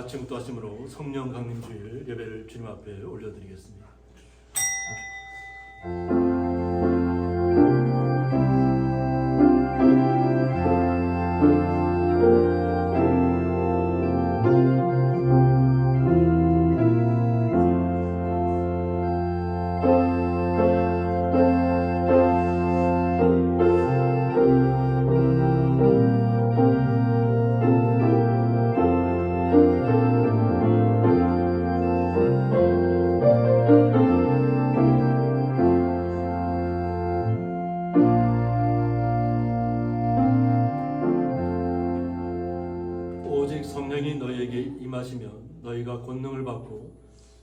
같이 묵도하심으로 성령 강림 주일 예배를 주님 앞에 올려드리겠습니다. 오직 성령이 너희에게 임하시면 너희가 권능을 받고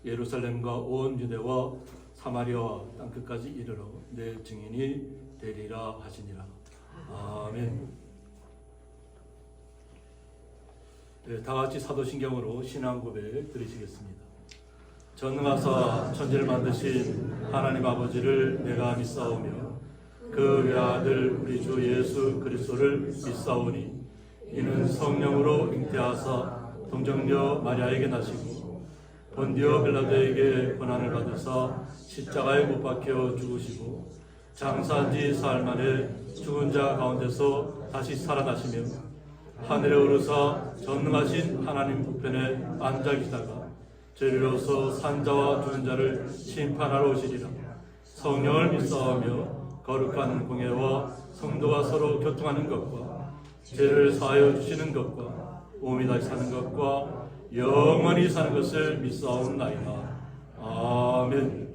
예루살렘과 온 유대와 사마리아와 땅끝까지 이르러 내 증인이 되리라 하시니라. 아멘. 네, 다 같이 사도신경으로 신앙 고백 드리시겠습니다. 전능하사 천지를 만드신 하나님 아버지를 내가 믿사오며 그 외아들 우리 주 예수 그리스도를 믿사오니 이는 성령으로 잉태하사 동정녀 마리아에게 나시고 본디오 빌라도에게 고난을 받으사 십자가에 못 박혀 죽으시고 장사한 지 사흘 만에 죽은 자 가운데서 다시 살아나시며 하늘에 오르사 전능하신 하나님 우편에 앉아 계시다가 저리로서 산자와 죽은 자를 심판하러 오시리라. 성령을 믿사오며 거룩한 공예와 성도가 서로 교통하는 것과 죄를 사하여 주시는 것과 몸이 다시 사는 것과 영원히 사는 것을 믿사옵나이다. 아멘.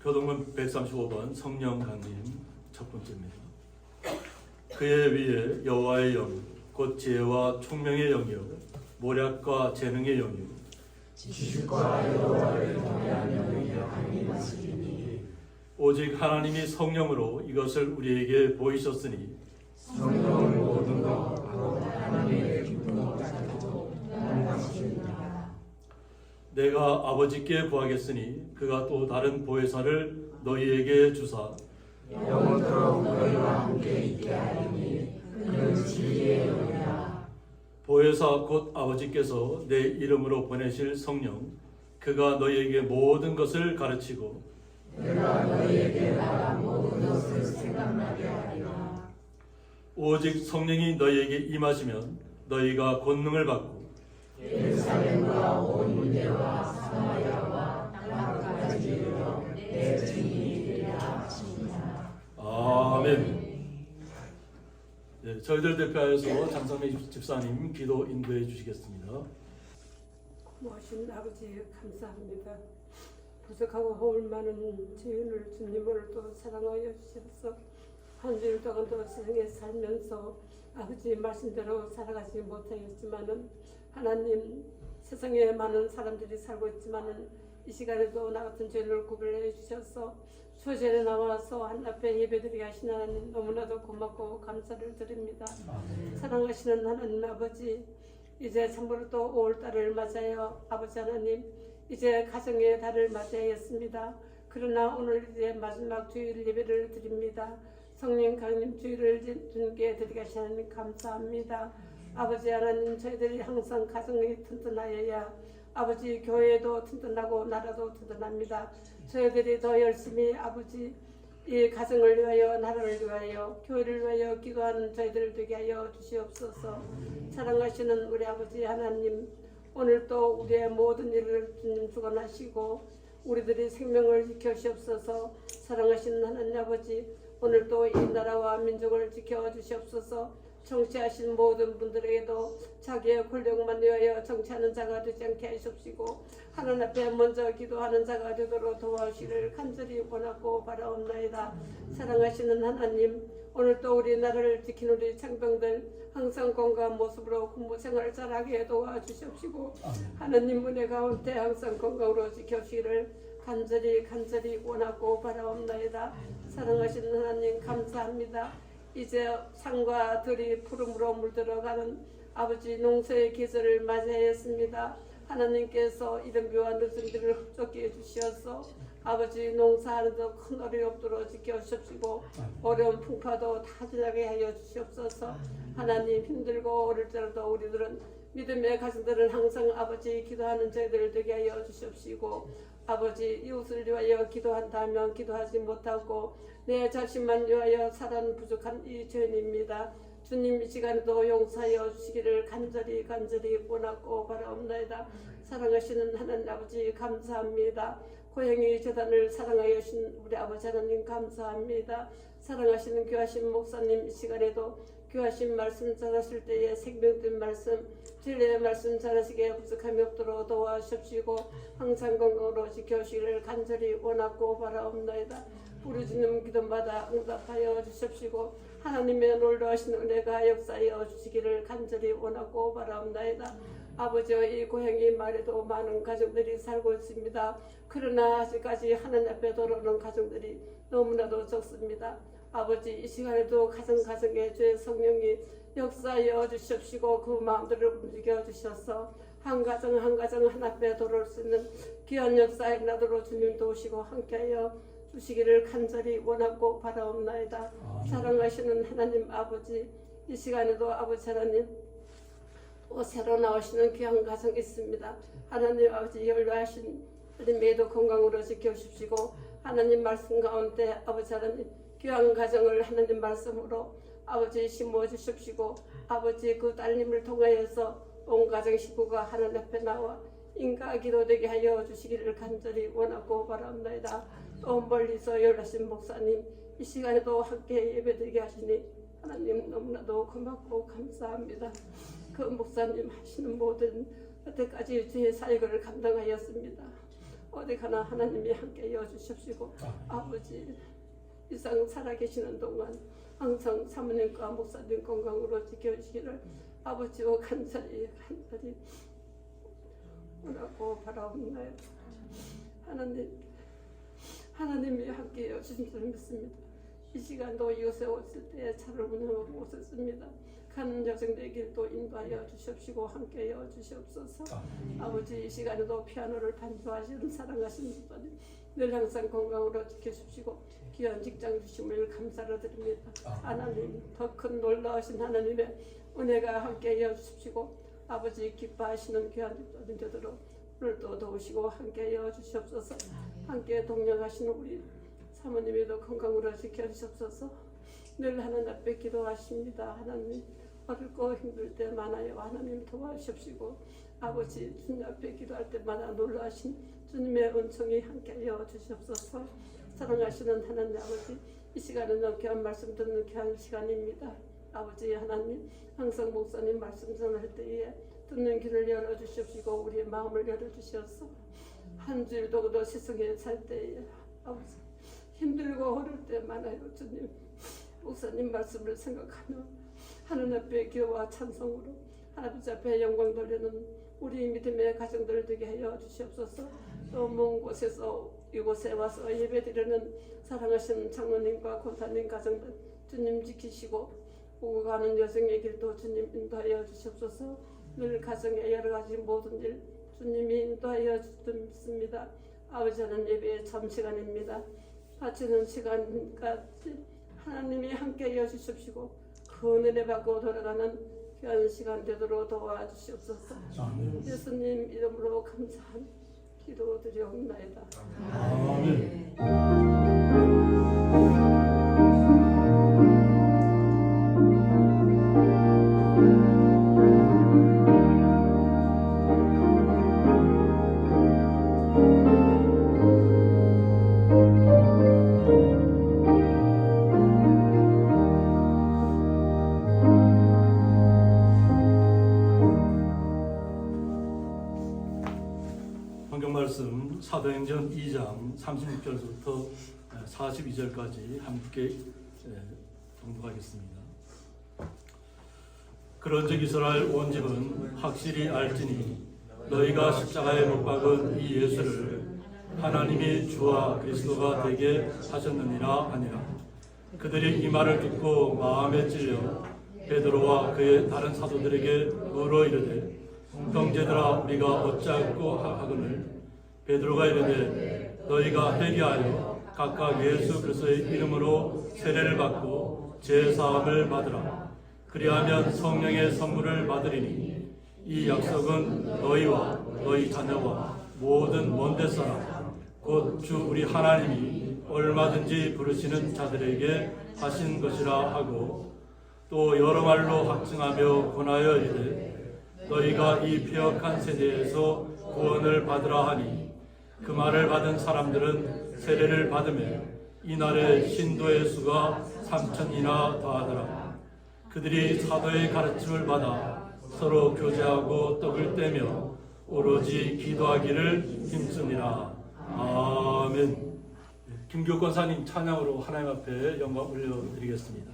교동문 135번 성령 강림 첫 번째입니다. 그의 위에 여호와의 영, 곧 지혜와 총명의 영이요 모략과 재능의 영이요 지식과 여호와를 경외하는 영이 강림하시리니 오직 하나님이 성령으로 이것을 우리에게 보이셨으니 성령을 모든 것 바로 하나님의 기쁨을 가지고 나는 당시 내가 아버지께 구하겠으니 그가 또 다른 보혜사를 너희에게 주사 영원토록 너희와 함께 있게 하리니 그는 진리의 영이라. 보혜사 곧 아버지께서 내 이름으로 보내실 성령 그가 너희에게 모든 것을 가르치고 내가 너희에게 말한 모든 것을 생각나게 하리라. 오직 성령이 너희에게 임하시면 너희가 권능을 받고 예루살렘과 온 유대와 사마리아와 땅끝까지 이르러 내 증인이 되리라 하시니라. 아멘. 네, 저희들 대표하여서 장성래 집사님 기도 인도해 주시겠습니다. 고마우신 아버지 감사합니다. 부족하고 허울 많은 죄인을 주님을 또 사랑하여 주셔서 한 주일 동안도 세상에 살면서 아버지 말씀대로 살아가지 못하였지만은 하나님 세상에 많은 사람들이 살고 있지만은 이 시간에도 나 같은 죄인을 구별해 주셔서 초전에 나와서 하나님 앞에 예배드리게 하신 하나님 너무나도 고맙고 감사를 드립니다. 사랑하시는 하나님 아버지, 이제 참으로 또 5월달을 맞아요. 아버지 하나님, 이제 가정의 달을 맞이하였습니다. 그러나 오늘 이제 마지막 주일 예배를 드립니다. 성령 강림 주일을 주님께 드리게 하신 하나님 감사합니다. 아버지 하나님, 저희들이 항상 가정이 튼튼하여야 아버지 교회도 튼튼하고 나라도 튼튼합니다. 저희들이 더 열심히 아버지 이 가정을 위하여 나라를 위하여 교회를 위하여 기도하는 저희들 되게 하여 주시옵소서. 사랑하시는 우리 아버지 하나님, 오늘 또 우리의 모든 일을 주님 주관하시고 우리들이 생명을 지켜주시옵소서. 사랑하시는 하나님 아버지, 오늘 또 이 나라와 민족을 지켜주시옵소서. 정치하신 모든 분들에게도 자기의 권력만 위하여 정치하는 자가 되지 않게 하시옵시고 하나님 앞에 먼저 기도하는 자가 되도록 도와주시기를 간절히 원하고 바라옵나이다. 사랑하시는 하나님, 오늘 또 우리나라를 지키는 우리 장병들 항상 건강한 모습으로 군무 생활을 잘하게 도와주시옵시고 하나님 은혜 가운데 항상 건강으로 지켜주시기를 간절히 원하고 바라옵나이다. 사랑하시는 하나님 감사합니다. 이제 산과 들이 푸름으로 물들어가는 아버지 농사의 계절을 맞이하였습니다. 하나님께서 이런 묘한 늦은 들을 흡족히 해주시어서 아버지 농사하는 데 큰 어려움 없도록 지켜주십시고 어려운 풍파도 다 지나게 하여 주시옵소서. 하나님, 힘들고 어릴 때라도 우리들은 믿음의 가정들은 항상 아버지 기도하는 저희들 되게 하여 주십시고 아버지 이웃을 위하여 기도한다면 기도하지 못하고 내 자신만 위하여 살아는 부족한 이 죄인입니다. 주님, 이 시간에도 용서하여 주시기를 간절히 원하고 바라옵나이다. 사랑하시는 하나님 아버지 감사합니다. 고양이 재단을 사랑하여 주신 우리 아버지 하나님 감사합니다. 사랑하시는 귀하신 목사님, 이 시간에도 귀하신 말씀 전하실 때에 생명된 말씀, 진리의 말씀 전하시기에 부족함이 없도록 도와주십시고 항상 건강으로 지켜주시기를 간절히 원하고 바라옵나이다. 우리 주님 기도마다 응답하여 주십시고 하나님의 놀라우신 은혜가 역사하여 주시기를 간절히 원하고 바라옵나이다. 아버지의 이 고향이 말에도 많은 가정들이 살고 있습니다. 그러나 아직까지 하나님 앞에 돌아오는 가정들이 너무나도 적습니다. 아버지, 이 시간에도 가정의 주의 성령이 역사하여 주십시고 그 마음들을 움직여 주셔서 한 가정 하나 앞에 돌아올 수 있는 귀한 역사에 나도록 주님 도우시고 함께하여 주시기를 간절히 원하고 바라옵나이다. 사랑하시는 하나님 아버지, 이 시간에도 아버지 하나님 또 새로 나오시는 귀한 가정이 있습니다. 하나님 아버지, 연로하신 하나님에도 건강으로 지켜주십시고 하나님 말씀 가운데 아버지 하나님 귀한 가정을 하나님 말씀으로 아버지 심어주십시고 아버지 그 딸님을 통하여서 온 가정 식구가 하나님 앞에 나와 인가 기도되게 하여 주시기를 간절히 원하고 바랍니다. 또 멀리서 연락하신 목사님, 이 시간에도 함께 예배드리게 하시니 하나님 너무나도 고맙고 감사합니다. 그 목사님 하시는 모든 여태까지 주의 사역을 감당하였습니다. 어디 가나 하나님이 함께 여주십시고 아버지 이상 살아계시는 동안 항상 사모님과 목사님 건강으로 지켜주시기를 아버지와 간절히 원하고 바라옵나요. 하나님이 함께 해주신 줄 믿습니다. 이 시간도 이곳에 오실 때 차를 운행하고 오셨습니다. 가는 여정의 길도 인도하여 주시옵시고 함께하여 주시옵소서. 아버지 이 시간에도 피아노를 반주하시는 사랑하시는 주님 늘 항상 건강으로 지켜주시고 귀한 직장 주심을 감사를 드립니다. 하나님 더 큰 놀라우신 하나님의 은혜가 함께하여 주십시고 아버지 기뻐하시는 귀한 집사님 되도록 오늘도 도우시고 함께하여 주시옵소서. 함께 동행하시는 우리 사모님에도 건강으로 지켜주시옵소서. 늘 하나님 앞에 기도하십니다. 하나님 어렵고 힘들 때 많아요. 하나님 도와주십시고 아버지 주님 앞에 기도할 때마다 놀라신 주님의 은총이 함께하여 주시옵소서. 사랑하시는 하나님 아버지 이 시간은 귀한 말씀 듣는 귀한 시간입니다. 아버지 하나님 항상 목사님 말씀 전할 때에 듣는 귀를 열어주시옵시고 우리의 마음을 열어주시옵소서. 한 주일도 더 세상에 살 때에 아버지 힘들고 어려울 때 많아요. 주님 목사님 말씀을 생각하며 하나님 앞에 기도와 찬송으로 하나님 앞에 영광 돌리는 우리 믿음의 가정들 되게 하여 주시옵소서. 또 먼 곳에서 이곳에 와서 예배드리는 사랑하시는 장로님과 권사님 가정들 주님 지키시고 오고 가는 여정의 길도 주님 인도하여 주시옵소서. 늘 가정의 여러 가지 모든 일 주님이 인도하여 주십니다. 아버지 하나님 예배의 참 시간입니다. 바치는 시간까지 하나님이 함께하여 주십시고 그 은혜 받고 돌아가는 귀한 시간 되도록 도와주시옵소서. 예수님 이름으로 감사한 기도 드리옵나이다. 아멘. 말씀 사도행전 2장 36절부터 42절까지 함께 봉독하겠습니다. 그런즉 이스라엘 온 집은 확실히 알지니 너희가 십자가에 못 박은 이 예수를 하나님이 주와 그리스도가 되게 하셨느니라 하니라. 그들이 이 말을 듣고 마음에 찔려 베드로와 그의 다른 사도들에게 물어 이르되 형제들아 우리가 어찌할꼬 하거늘. 베드로가 이르되 너희가 회개하여 각각 예수 그리스도의 이름으로 세례를 받고 죄사함을 받으라. 그리하면 성령의 선물을 받으리니 이 약속은 너희와 너희 자녀와 모든 먼데 사람 곧 주 우리 하나님이 얼마든지 부르시는 자들에게 하신 것이라 하고 또 여러 말로 확증하며 권하여 이르되 너희가 이 패역한 세대에서 구원을 받으라 하니 그 말을 받은 사람들은 세례를 받으며 이날에 신도의 수가 3,000이나 더하더라. 그들이 사도의 가르침을 받아 서로 교제하고 떡을 떼며 오로지 기도하기를 힘쓰니라. 아멘. 김교 권사님 찬양으로 하나님 앞에 영광 올려드리겠습니다.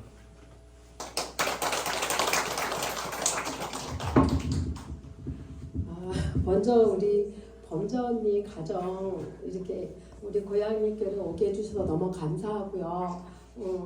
먼저 우리 범자 언니 가정 이렇게 우리 고향님께로 오게 해주셔서 너무 감사하고요.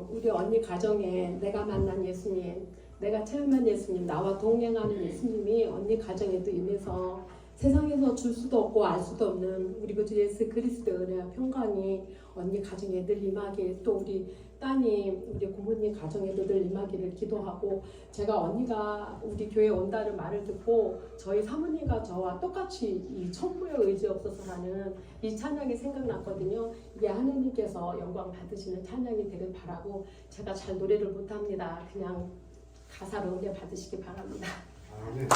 우리 언니 가정에 내가 만난 예수님, 내가 체험한 예수님, 나와 동행하는 예수님이 언니 가정에도 임해서 세상에서 줄 수도 없고 알 수도 없는 우리 그 주 예수 그리스도의 은혜와 평강이 언니 가정에 늘 임하게, 또 우리 따님, 우리 고모님 가정에도 늘 임하기를 기도하고, 제가 언니가 우리 교회에 온다는 말을 듣고 저희 사모님과 저와 똑같이 이 천부의 의지 없어서라는 이 찬양이 생각났거든요. 이게 하나님께서 영광 받으시는 찬양이 되길 바라고, 제가 잘 노래를 못합니다. 그냥 가사를 은혜 받으시기 바랍니다. 아멘.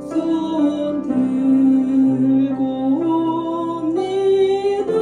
손 들고 옵니다.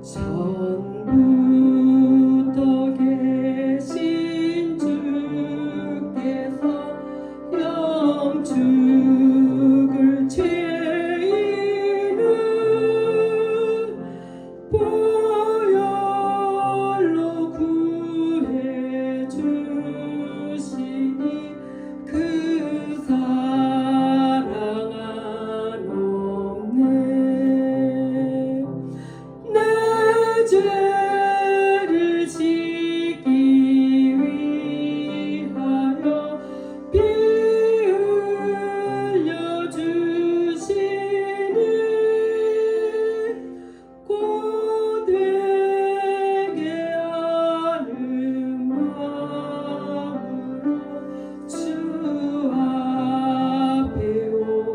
전부터 계신 주께서 영축을 죄인을 보혈로 구해 주시니 그 사랑 한없네. 내 죄를 지기 위하여 피 흘려 주시니 고되게 하는 마음으로 주 앞에 옵니다.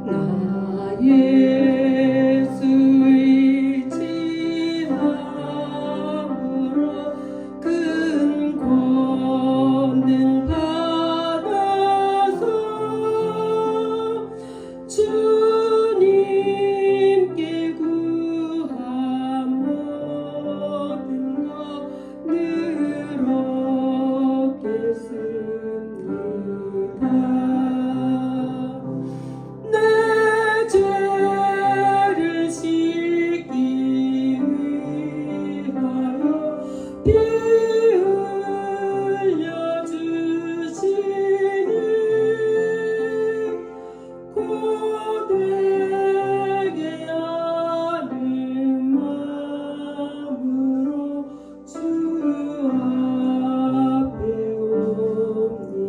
나 예수 의지함으로 큰 권능 받아서 주님께 구한 모든 것 늘 얻겠습니다. 내 죄를 지기 위하여 피 흘려 주시니 고되게 하는 마음으로 주 앞에 옵니다.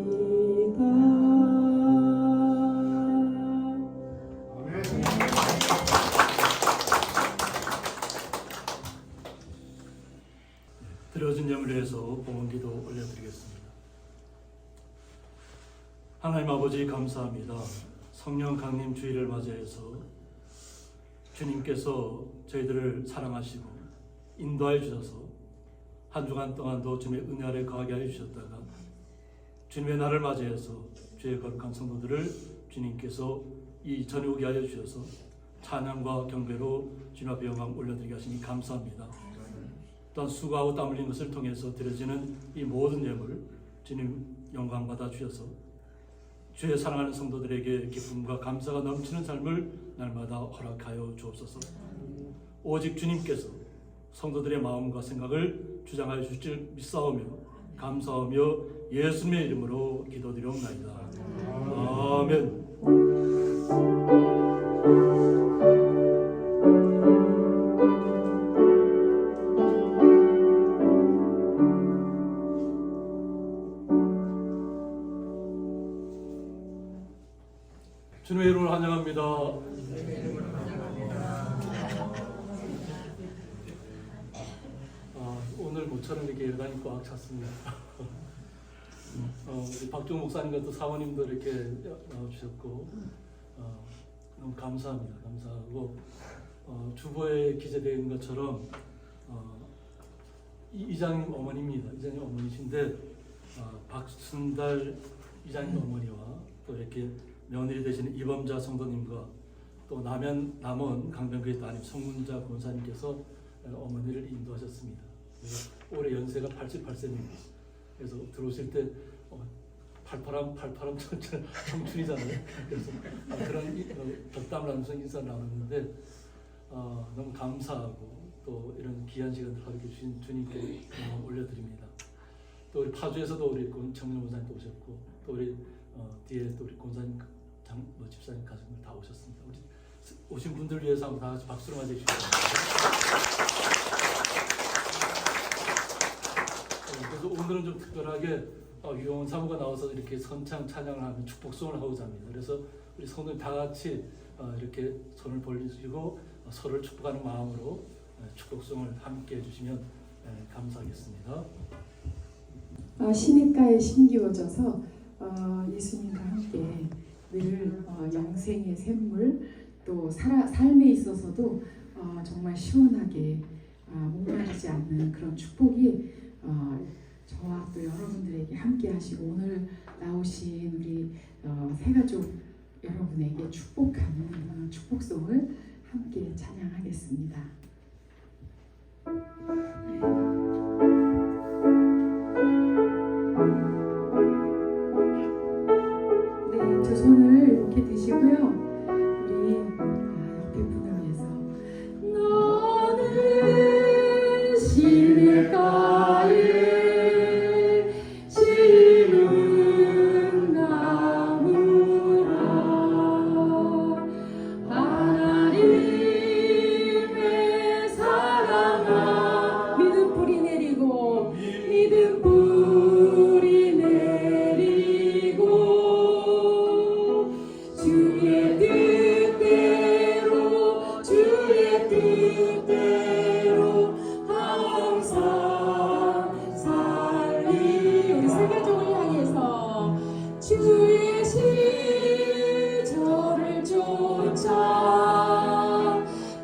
드려진 예물을 위해서 봉헌기도 올려드리겠습니다. 하나님 아버지 감사합니다. 성령 강림 주일을 맞이해서 주님께서 저희들을 사랑하시고 인도하여 주셔서 한 주간 동안도 주님의 은혜 아래 거하게 하여 주셨다가 주님의 날을 맞이해서 주의 거룩한 성도들을 주님께서 이 저녁에 하여 주셔서 찬양과 경배로 주님 앞에 영광 올려드리게 하시니 감사합니다. 또한 수고하고 땀 흘린 것을 통해서 드려지는 이 모든 예물 주님 영광 받아 주셔서 주의 사랑하는 성도들에게 기쁨과 감사가 넘치는 삶을 날마다 허락하여 주옵소서. 오직 주님께서 성도들의 마음과 생각을 주장하여 주실 줄 믿사오며 감사하며 예수님의 이름으로 기도드리옵나이다. 아멘. 주님의 이름을 환영합니다. 오늘 모처럼 이렇게 여단이 꽉 찼습니다. 우리 박종 목사님과 또 사모님도 이렇게 나와주셨고 너무 감사합니다. 감사하고 주보에 기재되어 있는 것처럼 이장님 어머니입니다. 이장님 어머니신데 박순달 이장님 어머니와 또 이렇게 며느리 되시는 이범자 성도님과 또 남원 강변교회 담임 성문자 권사님께서 어머니를 인도하셨습니다. 올해 연세가 88세입니다. 그래서 들어오실 때 팔팔함 청춘이잖아요. 그래서 그런 덕담을 하면서 인사를 나눴는데 너무 감사하고 또 이런 귀한 시간을 가르쳐 주신 주님께 올려드립니다. 또 우리 파주에서도 우리 청년 권사님도 오셨고 또 우리 뒤에 또 우리 권사님 집사님 가족들 다 오셨습니다. 우리 오신 분들 위해서 한번 다 같이 박수로 맞이해 주시죠. 그래서 오늘은 좀 특별하게 유용원 사모가 나와서 이렇게 선창 찬양을 하면 축복송을 하고자 합니다. 그래서 우리 성도들 다 같이 이렇게 손을 벌리시고 서로를 축복하는 마음으로 축복송을 함께 해주시면 감사하겠습니다. 신입가에 심기워져서 예수님과 함께 늘 영생의 샘물 또 삶에 있어서도 정말 시원하게 목마르지 않는 그런 축복이 저와 또 여러분들에게 함께 하시고 오늘 나오신 우리 새가족 여러분에게 축복하는 축복송을 함께 찬양하겠습니다. 네, 두 손을 이렇게 드시고요. 우리 옆에 분을 위해서 너는 시냇가에 심은 나무라 하나님의 사랑아 믿음 뿌리 내리고 믿음 뿌리 내리고 주의 뜻대로 항상 살리 우리 세계적을 향해서 주의 시절을 쫓아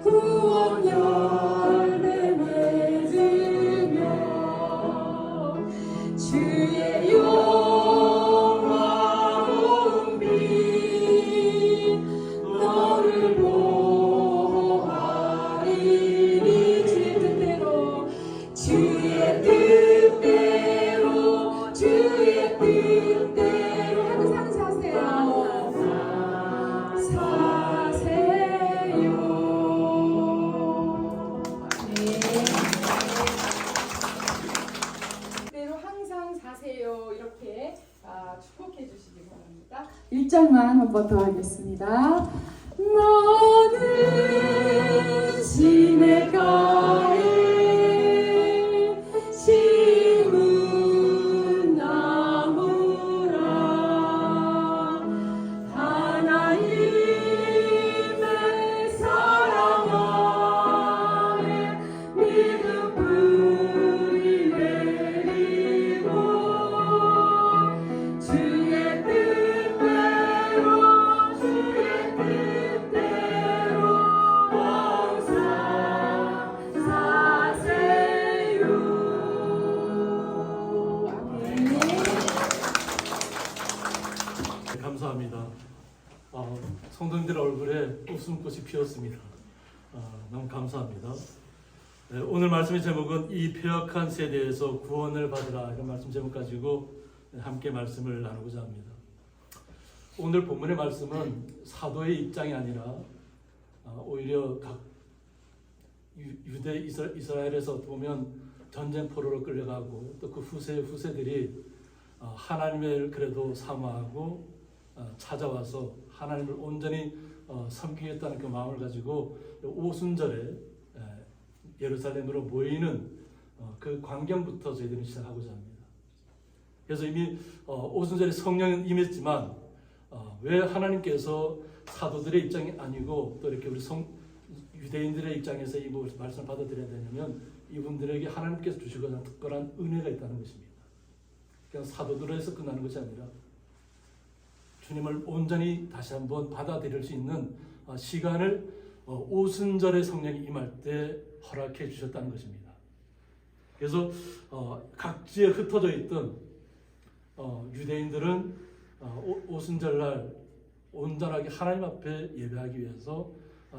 구원 열매 맺으며 주의 영화로운 빛 너를 보호하리니 주의 뜻대로 항상 사세요. 뜻대로 항상 사세요. 이렇게 축복해 주시기 바랍니다. 1절만 한 번 더 하겠습니다. 너는 시냇가에 심은 나무라 하나님의 사랑 안에 믿음 뿌리 내리고 주의 뜻대로 항상 사세요. 아멘. 네, 감사합니다. 성도님들 얼굴에 웃음꽃이 피었습니다. 너무 감사합니다. 네, 오늘 말씀의 제목은 이 폐역한 세대에서 구원을 받으라 이런 말씀 제목 가지고 함께 말씀을 나누고자 합니다. 오늘 본문의 말씀은 사도의 입장이 아니라 오히려 각 유대 이스라엘에서 보면 전쟁 포로로 끌려가고 또 그 후세들이 하나님을 그래도 사모하고 찾아와서 하나님을 온전히 섬기겠다는 그 마음을 가지고 오순절에 예루살렘으로 모이는 그 광경부터 저희들은 시작하고자 합니다. 그래서 이미 오순절에 성령은 임했지만 왜 하나님께서 사도들의 입장이 아니고 또 이렇게 우리 유대인들의 입장에서 이 말씀을 받아들여야 되냐면 이분들에게 하나님께서 주시고자 하는 특별한 은혜가 있다는 것입니다. 그냥 사도들에서 끝나는 것이 아니라 주님을 온전히 다시 한번 받아들일 수 있는 시간을 오순절의 성령이 임할 때 허락해 주셨다는 것입니다. 그래서 각지에 흩어져 있던 유대인들은 오순절날 온전하게 하나님 앞에 예배하기 위해서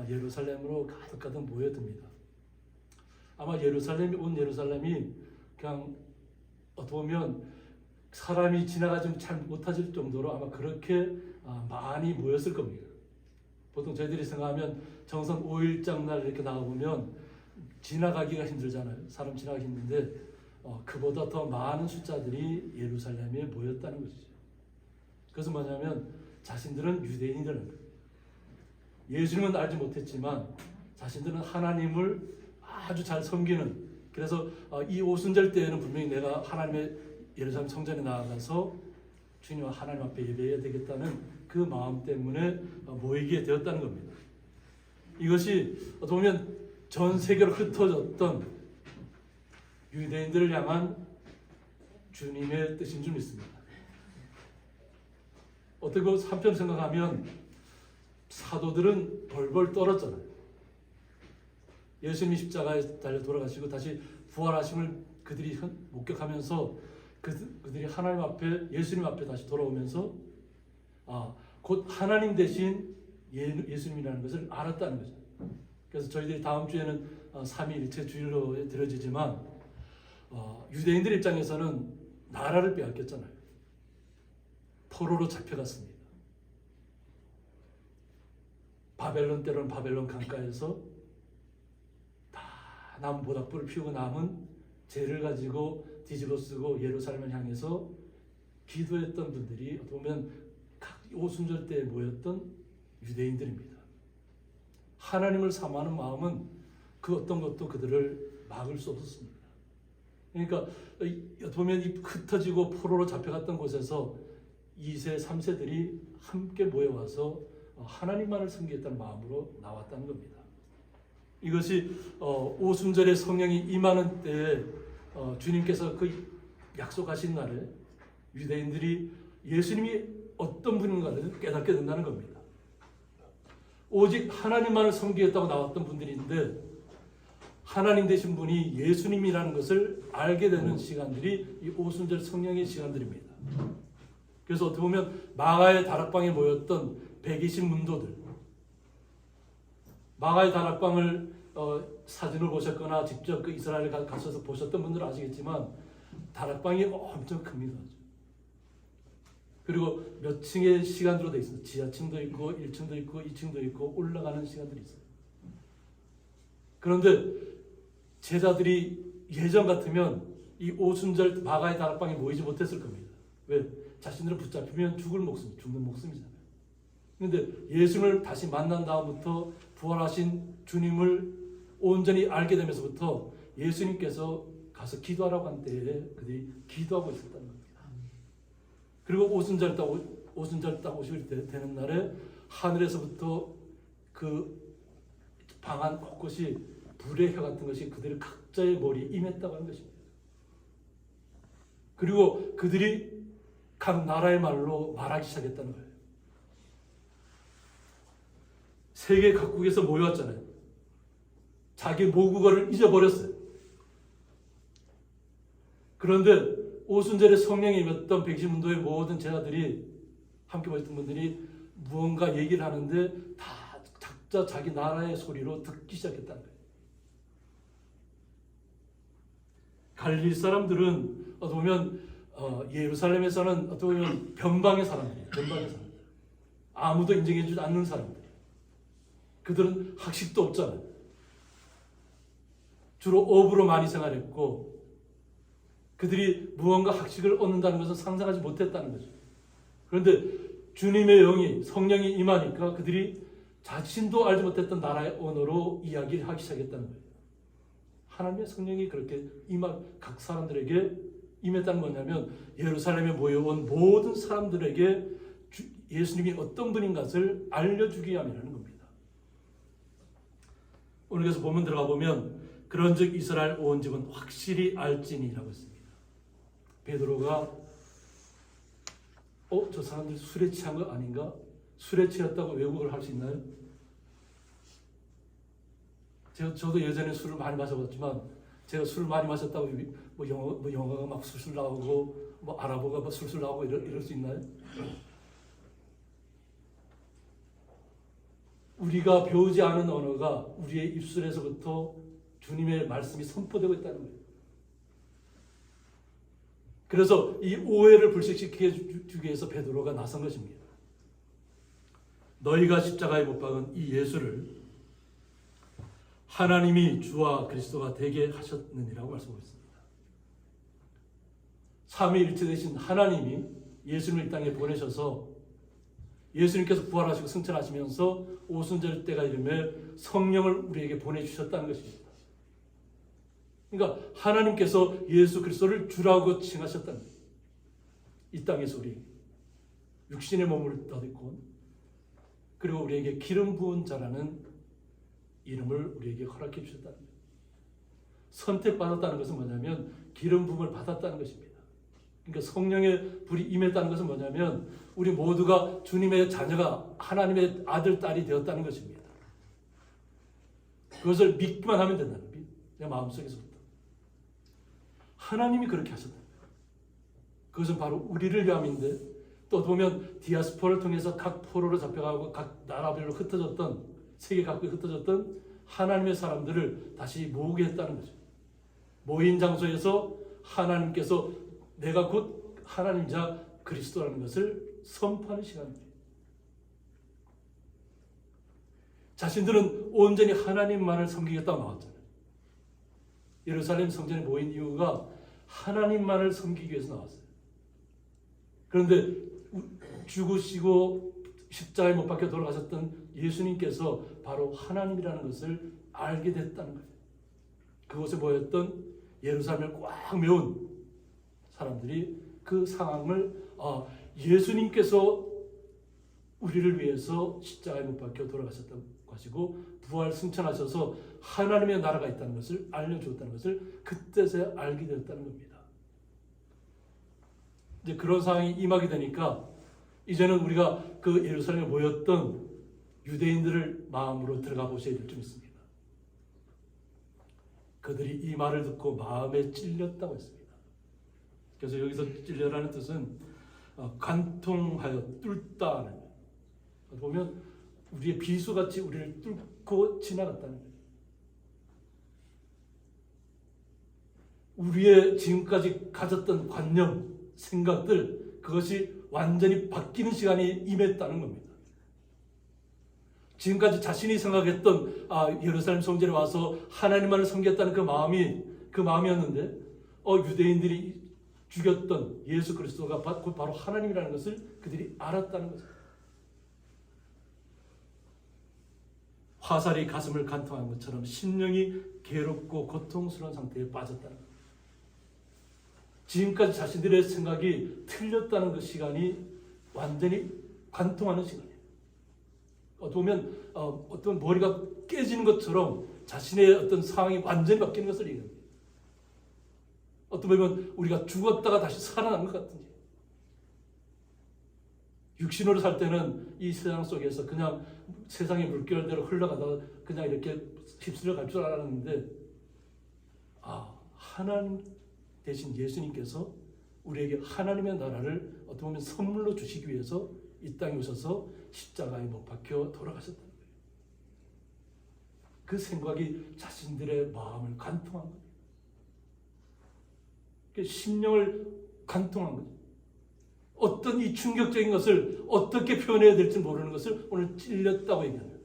예루살렘으로 가득가득 모여듭니다. 아마 온 예루살렘이 그냥 어떻게 보면 사람이 지나가지 잘 못하실 정도로 아마 그렇게 많이 모였을 겁니다. 보통 저희들이 생각하면 정선 5일장 날 이렇게 나가보면 지나가기가 힘들잖아요. 사람 지나가기 힘든데 그보다 더 많은 숫자들이 예루살렘에 모였다는 것이죠. 그것은 뭐냐면 자신들은 유대인이라는 거예요. 예수님은 알지 못했지만 자신들은 하나님을 아주 잘 섬기는, 그래서 이 오순절 때에는 분명히 내가 하나님의 예루살렘 성전에 나아가서 주님과 하나님 앞에 예배해야 되겠다는 그 마음 때문에 모이게 되었다는 겁니다. 이것이 어떻게 보면 전 세계로 흩어졌던 유대인들을 향한 주님의 뜻인 줄 믿습니다. 어떻게 한편 생각하면 사도들은 벌벌 떨었잖아요. 예수님이 십자가에 달려 돌아가시고 다시 부활하심을 그들이 목격하면서 그들이 하나님 앞에, 예수님 앞에 다시 돌아오면서 곧 하나님 대신 예수님이라는 것을 알았다는 거죠. 그래서 저희들이 다음 주에는 삼위일체 주일로 드려지지만 유대인들 입장에서는 나라를 빼앗겼잖아요. 포로로 잡혀갔습니다. 바벨론 때로는 바벨론 강가에서 다 남은 모닥불을 피우고 남은 재를 가지고 뒤집어 쓰고 예루살렘을 향해서 기도했던 분들이 어떻게 보면 각 오순절 때 모였던 유대인들입니다. 하나님을 사모하는 마음은 그 어떤 것도 그들을 막을 수 없었습니다. 그러니까 어떻게 보면 이 흩어지고 포로로 잡혀갔던 곳에서 2세, 3세들이 함께 모여와서 하나님만을 섬기겠다는 마음으로 나왔다는 겁니다. 이것이 오순절에 성령이 임하는 때에 주님께서 그 약속하신 날에 유대인들이 예수님이 어떤 분인가를 깨닫게 된다는 겁니다. 오직 하나님만을 섬기겠다고 나왔던 분들인데 하나님 되신 분이 예수님이라는 것을 알게 되는 시간들이 이 오순절 성령의 시간들입니다. 그래서 어떻게 보면 마가의 다락방에 모였던 120문도들, 마가의 다락방을 사진을 보셨거나 직접 그 이스라엘에 가셔서 보셨던 분들은 아시겠지만 다락방이 엄청 큽니다. 그리고 몇 층의 시간으로 되어 있습니다. 지하층도 있고 1층도 있고 2층도 있고 올라가는 시간들이 있어요. 그런데 제자들이 예전 같으면 이 오순절 마가의 다락방에 모이지 못했을 겁니다. 왜? 자신들을 붙잡히면 죽는 목숨이잖아요. 그런데 예수님을 다시 만난 다음부터 부활하신 주님을 온전히 알게 되면서부터 예수님께서 가서 기도하라고 한 때에 그들이 기도하고 있었다는 겁니다. 그리고 오순절 딱 오실 때 되는 날에 하늘에서부터 그 방안 곳곳이 불의 혀 같은 것이 그들의 각자의 머리에 임했다고 하는 것입니다. 그리고 그들이 각 나라의 말로 말하기 시작했다는 거예요. 세계 각국에서 모여왔잖아요. 자기 모국어를 잊어버렸어요. 그런데 오순절에 성령이 임했던 백신문도의 모든 제자들이 함께 모였던 분들이 무언가 얘기를 하는데 다 각자 자기 나라의 소리로 듣기 시작했다는 거예요. 갈릴리 사람들은 어떻게 보면 예루살렘에서는 어떻게 보면 변방의 사람들이에요. 변방의 사람들. 아무도 인정해주지 않는 사람들. 그들은 학식도 없잖아요. 주로 어부로 많이 생활했고 그들이 무언가 학식을 얻는다는 것은 상상하지 못했다는 거죠. 그런데 주님의 영이 성령이 임하니까 그들이 자신도 알지 못했던 나라의 언어로 이야기를 하기 시작했다는 거예요. 하나님의 성령이 그렇게 각 사람들에게 임했다는 거냐면 예루살렘에 모여온 모든 사람들에게 예수님이 어떤 분인 것을 알려주기 위함이라는 겁니다. 오늘 그래서 본문 들어가 보면 그런즉 이스라엘 온 집은 확실히 알지니라고 했습니다. 베드로가 저 사람들이 술에 취한 거 아닌가? 술에 취했다고 왜곡을 할 수 있나요? 저도 예전에 술을 많이 마셔봤지만 제가 술을 많이 마셨다고 영어가 막 술술 나오고 아랍어가 막 술술 나오고 이럴 수 있나요? 우리가 배우지 않은 언어가 우리의 입술에서부터 주님의 말씀이 선포되고 있다는 거예요. 그래서 이 오해를 불식시키게 주기 위해서 베드로가 나선 것입니다. 너희가 십자가에 못 박은 이 예수를 하나님이 주와 그리스도가 되게 하셨느니라고 말씀하고 있습니다. 삼위일체 되신 하나님이 예수님을 이 땅에 보내셔서 예수님께서 부활하시고 승천하시면서 오순절 때가 이름에 성령을 우리에게 보내주셨다는 것입니다. 그러니까 하나님께서 예수 그리스도를 주라고 칭하셨다는 거예요. 이 땅에서 우리 육신의 몸을 덧입고 그리고 우리에게 기름 부은 자라는 이름을 우리에게 허락해 주셨다는 거예요. 선택받았다는 것은 뭐냐면 기름 부음을 받았다는 것입니다. 그러니까 성령의 불이 임했다는 것은 뭐냐면 우리 모두가 주님의 자녀가 하나님의 아들, 딸이 되었다는 것입니다. 그것을 믿기만 하면 된다는 거예요. 내 마음속에서부터. 하나님이 그렇게 하셨다. 그것은 바로 우리를 위함인데 또 보면 디아스포를 통해서 각 포로로 잡혀가고 각 나라별로 흩어졌던 세계 각국에 흩어졌던 하나님의 사람들을 다시 모으게 했다는 거죠. 모인 장소에서 하나님께서 내가 곧 하나님이자 그리스도라는 것을 선포하는 시간입니다. 자신들은 온전히 하나님만을 섬기겠다고 나왔잖아요. 예루살렘 성전에 모인 이유가 하나님만을 섬기기 위해서 나왔어요. 그런데 죽으시고 십자가에 못 박혀 돌아가셨던 예수님께서 바로 하나님이라는 것을 알게 됐다는 거예요. 그곳에 모였던 예루살렘을 꽉 메운 사람들이 그 상황을 예수님께서 우리를 위해서 십자가에 못 박혀 돌아가셨다고 하시고 부활 승천하셔서 하나님의 나라가 있다는 것을 알려주었다는 것을 그때서야 알게 되었다는 겁니다. 이제 그런 상황이 임하게 되니까 이제는 우리가 그 예루살렘에 모였던 유대인들을 마음으로 들어가 보셔야 될 줄 믿습니다. 그들이 이 말을 듣고 마음에 찔렸다고 했습니다. 그래서 여기서 찔려라는 뜻은 관통하여 뚫다는 거예요. 보면 우리의 비수같이 우리를 뚫고 지나갔다는 거예요. 우리의 지금까지 가졌던 관념, 생각들 그것이 완전히 바뀌는 시간이 임했다는 겁니다. 지금까지 자신이 생각했던 예루살렘 성전에 와서 하나님만을 섬겼다는 그 마음이었는데 유대인들이 죽였던 예수 그리스도가 바로 하나님이라는 것을 그들이 알았다는 거죠. 화살이 가슴을 관통한 것처럼 심령이 괴롭고 고통스러운 상태에 빠졌다는 거예요. 지금까지 자신들의 생각이 틀렸다는 그 시간이 완전히 관통하는 시간이에요. 보면 어떤 머리가 깨지는 것처럼 자신의 어떤 상황이 완전히 바뀌는 것을 얘기합니다. 어떤 보면 우리가 죽었다가 다시 살아난 것 같은지. 육신으로 살 때는 이 세상 속에서 그냥 세상의 물결대로 흘러가다가 그냥 이렇게 휩쓸려 갈 줄 알았는데 하나님 대신 예수님께서 우리에게 하나님의 나라를 어떻게 보면 선물로 주시기 위해서 이 땅에 오셔서 십자가에 못 박혀 돌아가셨다는 거예요. 그 생각이 자신들의 마음을 관통한 거예요. 심령을 관통한 거죠. 어떤 이 충격적인 것을 어떻게 표현해야 될지 모르는 것을 오늘 찔렸다고 얘기합니다.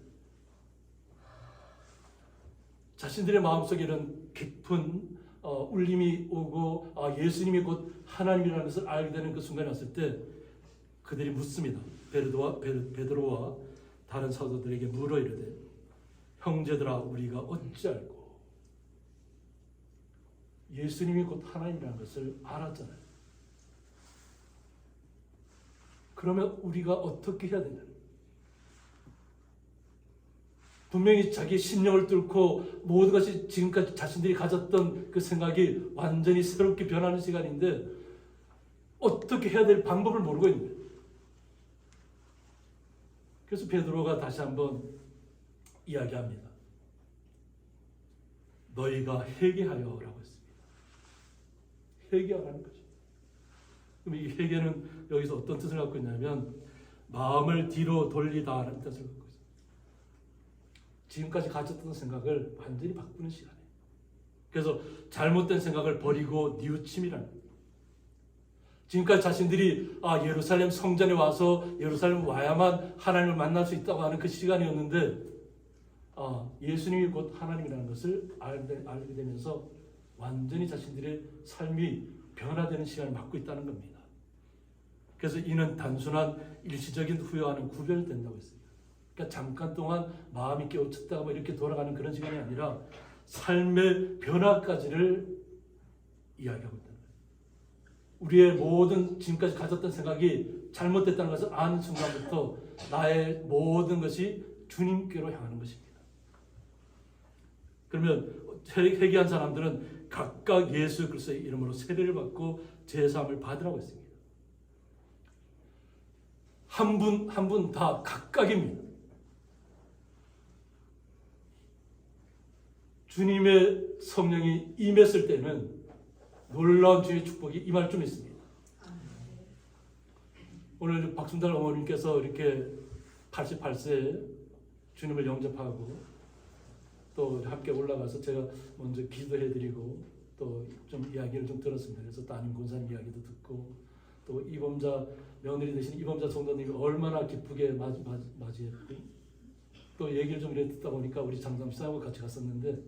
자신들의 마음속에는 깊은 울림이 오고 예수님이 곧 하나님이라는 것을 알게 되는 그 순간이 왔을 때 그들이 묻습니다. 베드로와 다른 사도들에게 물어 이르되 형제들아 우리가 어찌알고 예수님이 곧 하나님이라는 것을 알았잖아요. 그러면 우리가 어떻게 해야 되냐? 분명히 자기 심령을 뚫고 모든 것이 지금까지 자신들이 가졌던 그 생각이 완전히 새롭게 변하는 시간인데 어떻게 해야 될 방법을 모르고 있는 거예요. 그래서 베드로가 다시 한번 이야기합니다. 너희가 회개하여 오라고 했습니다. 회개하라는 거죠. 그럼 이 회개는 여기서 어떤 뜻을 갖고 있냐면 마음을 뒤로 돌리다라는 뜻을 갖고 있습니다. 지금까지 가졌던 생각을 완전히 바꾸는 시간이에요. 그래서 잘못된 생각을 버리고 뉘우침이라는 거예요. 지금까지 자신들이 예루살렘 성전에 와서 예루살렘 와야만 하나님을 만날 수 있다고 하는 그 시간이었는데 예수님이 곧 하나님이라는 것을 알게 되면서 완전히 자신들의 삶이 변화되는 시간을 맞고 있다는 겁니다. 그래서 이는 단순한 일시적인 후회와는 구별된다고 했습니다. 그러니까 잠깐 동안 마음이 깨우쳤다가 이렇게 돌아가는 그런 시간이 아니라 삶의 변화까지를 이야기하고 있다는 거예요. 우리의 모든 지금까지 가졌던 생각이 잘못됐다는 것을 아는 순간부터 나의 모든 것이 주님께로 향하는 것입니다. 그러면 회개한 사람들은 각각 예수 그리스도의 이름으로 세례를 받고 제사함을 받으라고 했습니다. 한 분 한 분 다 각각입니다. 주님의 성령이 임했을 때는 놀라운 주의 축복이 임할 줄 믿습니다. 오늘 박순달 어머님께서 이렇게 88세에 주님을 영접하고 또 함께 올라가서 제가 먼저 기도해드리고 또 좀 이야기를 좀 들었습니다. 그래서 따님 권사님 이야기도 듣고 또 이범자 며느리 되신 이범자 성도님이 얼마나 기쁘게 맞이했고 또 얘기를 좀 이렇게 듣다 보니까 우리 장담사하고 같이 갔었는데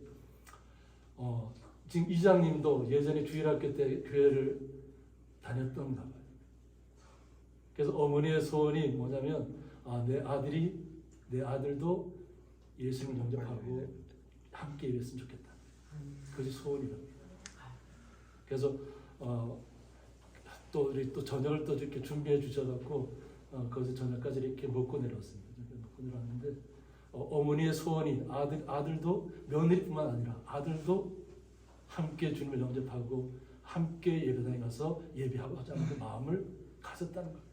지금 이장님도 예전에 주일학교 때 교회를 다녔던가 봐요. 그래서 어머니의 소원이 뭐냐면 내 아들도 예수님을 영접하고 함께 이랬으면 좋겠다. 그것이 소원이랍니다. 그래서 또 저녁을 또 이렇게 준비해 주셔갖고 거기서 저녁까지 이렇게 먹고 내려왔습니다. 먹고 내려왔는데 어머니의 소원이 아들도 며느리뿐만 아니라 아들도 함께 주님을 영접하고 함께 예배당에 가서 예배하고 하자는 그 마음을 가졌다는 거예요.